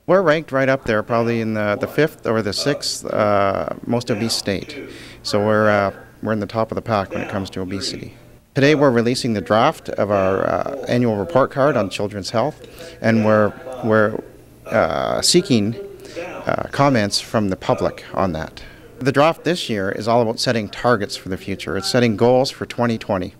We're ranked right up there, probably in the fifth or the sixth most obese state. So we're in the top of the pack when it comes to obesity. Today we're releasing the draft of our annual report card on children's health, and we're seeking comments from the public on that. The draft this year is all about setting targets for the future. It's setting goals for 2020.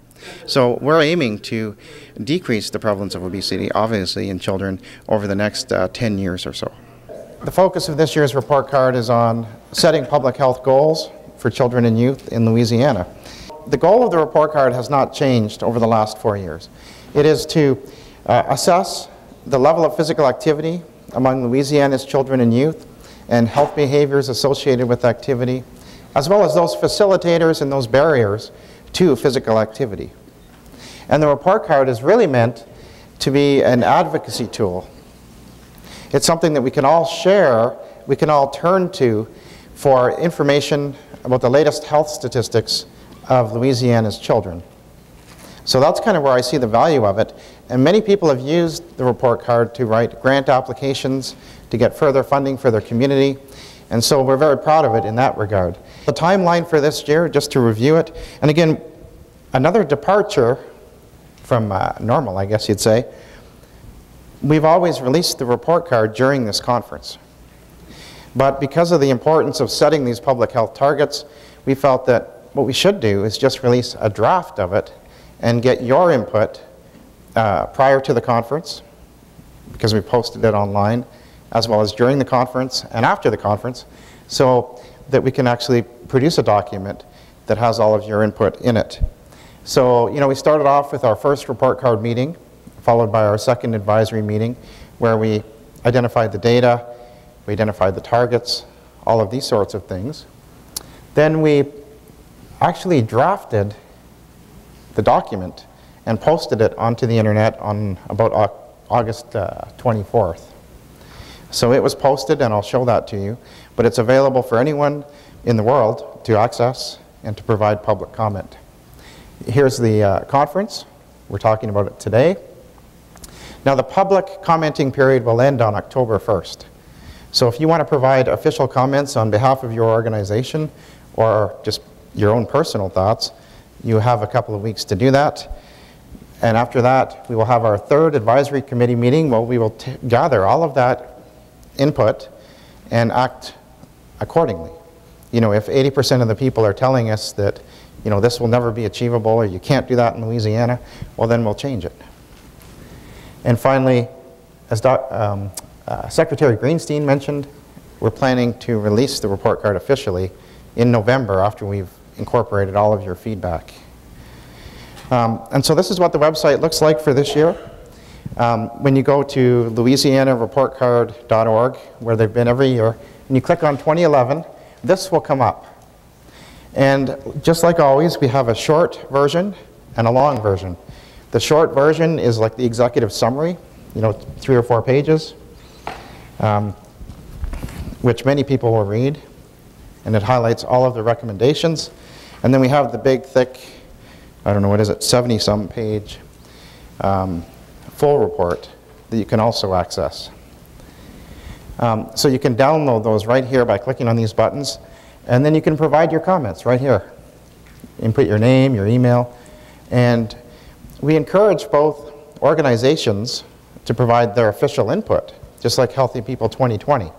So we're aiming to decrease the prevalence of obesity, obviously, in children over the next 10 years or so. The focus of this year's report card is on setting public health goals for children and youth in Louisiana. The goal of the report card has not changed over the last 4 years. It is to assess the level of physical activity among Louisiana's children and youth and health behaviors associated with activity, as well as those facilitators and those barriers to physical activity. And the report card is really meant to be an advocacy tool. It's something that we can all share, we can all turn to for information about the latest health statistics of Louisiana's children. So that's kind of where I see the value of it. And many people have used the report card to write grant applications, to get further funding for their community. And so we're very proud of it in that regard. The timeline for this year, just to review it, and again, another departure from normal, I guess you'd say, we've always released the report card during this conference. But because of the importance of setting these public health targets, we felt that what we should do is just release a draft of it and get your input prior to the conference, because we posted it online, as well as during the conference and after the conference, so that we can actually produce a document that has all of your input in it. So, we started off with our first report card meeting, followed by our second advisory meeting, where we identified the data, we identified the targets, all of these sorts of things. Then we actually drafted the document and posted it onto the internet on about August 24th. So it was posted, and I'll show that to you, but it's available for anyone in the world to access and to provide public comment. Here's the conference. We're talking about it today. Now the public commenting period will end on October 1st. So if you want to provide official comments on behalf of your organization or just your own personal thoughts, you have a couple of weeks to do that. And after that, we will have our third advisory committee meeting where we will gather all of that input and act accordingly. If 80% of the people are telling us that, this will never be achievable or you can't do that in Louisiana, well then we'll change it. And finally, as Secretary Greenstein mentioned, we're planning to release the report card officially in November after we've incorporated all of your feedback. And so this is what the website looks like for this year. When you go to louisianareportcard.org, where they've been every year, and you click on 2011, this will come up. And just like always, we have a short version and a long version. The short version is like the executive summary, 3 or 4 pages, which many people will read, and it highlights all of the recommendations. And then we have the big, thick, I don't know, what is it, 70-some page full report that you can also access. So you can download those right here by clicking on these buttons, and then you can provide your comments right here. Input your name, your email, and we encourage both organizations to provide their official input, just like Healthy People 2020.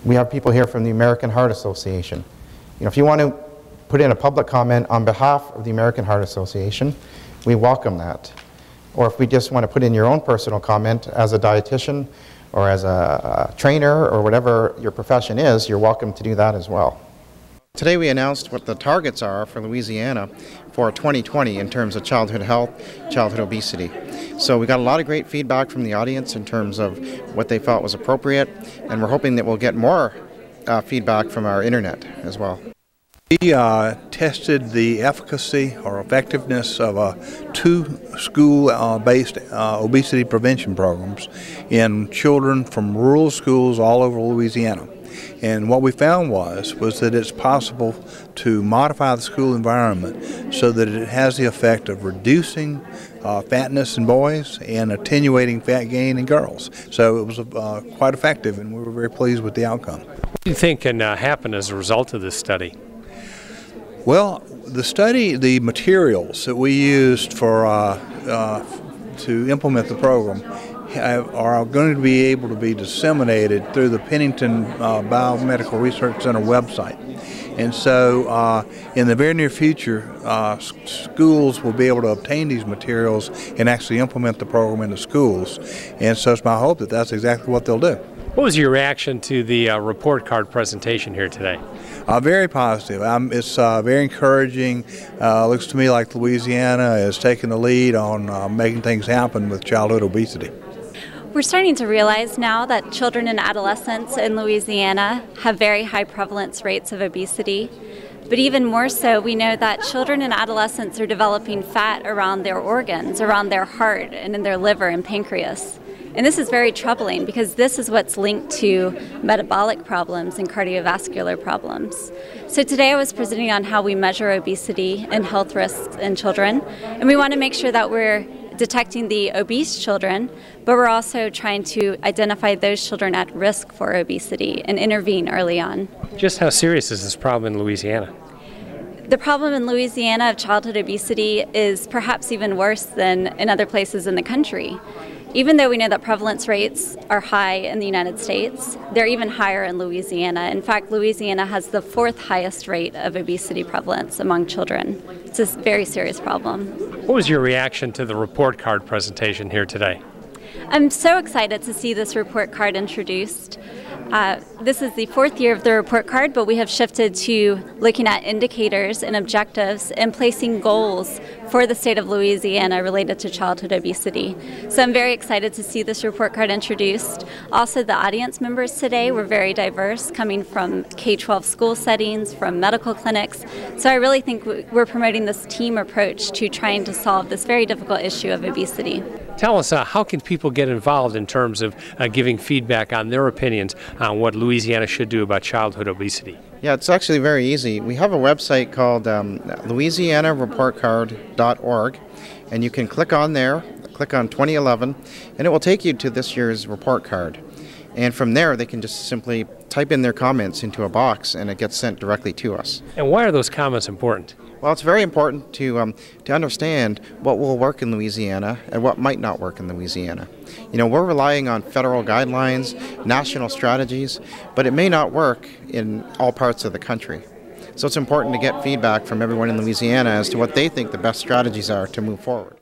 We have people here from the American Heart Association. If you want to put in a public comment on behalf of the American Heart Association, we welcome that. Or if we just want to put in your own personal comment as a dietitian or as a trainer or whatever your profession is, you're welcome to do that as well. Today we announced what the targets are for Louisiana for 2020 in terms of childhood health, childhood obesity. So we got a lot of great feedback from the audience in terms of what they felt was appropriate, and we're hoping that we'll get more feedback from our internet as well. We tested the efficacy or effectiveness of 2 school-based obesity prevention programs in children from rural schools all over Louisiana. And what we found was that it's possible to modify the school environment so that it has the effect of reducing fatness in boys and attenuating fat gain in girls. So it was quite effective, and we were very pleased with the outcome. What do you think can happen as a result of this study? Well, the materials that we used to implement the program are going to be able to be disseminated through the Pennington Biomedical Research Center website. And so in the very near future, schools will be able to obtain these materials and actually implement the program into schools. And so it's my hope that that's exactly what they'll do. What was your reaction to the report card presentation here today? Very positive. It's very encouraging. Looks to me like Louisiana is taking the lead on making things happen with childhood obesity. We're starting to realize now that children and adolescents in Louisiana have very high prevalence rates of obesity. But even more so, we know that children and adolescents are developing fat around their organs, around their heart and in their liver and pancreas. And this is very troubling because this is what's linked to metabolic problems and cardiovascular problems. So today I was presenting on how we measure obesity and health risks in children. And we want to make sure that we're detecting the obese children, but we're also trying to identify those children at risk for obesity and intervene early on. Just how serious is this problem in Louisiana? The problem in Louisiana of childhood obesity is perhaps even worse than in other places in the country. Even though we know that prevalence rates are high in the United States, they're even higher in Louisiana. In fact, Louisiana has the 4th highest rate of obesity prevalence among children. It's a very serious problem. What was your reaction to the report card presentation here today? I'm so excited to see this report card introduced. This is the 4th year of the report card, but we have shifted to looking at indicators and objectives and placing goals for the state of Louisiana related to childhood obesity. So I'm very excited to see this report card introduced. Also, the audience members today were very diverse, coming from K-12 school settings, from medical clinics. So I really think we're promoting this team approach to trying to solve this very difficult issue of obesity. Tell us, how can people get involved in terms of giving feedback on their opinions on what Louisiana should do about childhood obesity? Yeah, it's actually very easy. We have a website called louisianareportcard.org, and you can click on there, click on 2011, and it will take you to this year's report card. And from there, they can just simply type in their comments into a box, and it gets sent directly to us. And why are those comments important? Well, it's very important to understand what will work in Louisiana and what might not work in Louisiana. You know, we're relying on federal guidelines, national strategies, but it may not work in all parts of the country. So it's important to get feedback from everyone in Louisiana as to what they think the best strategies are to move forward.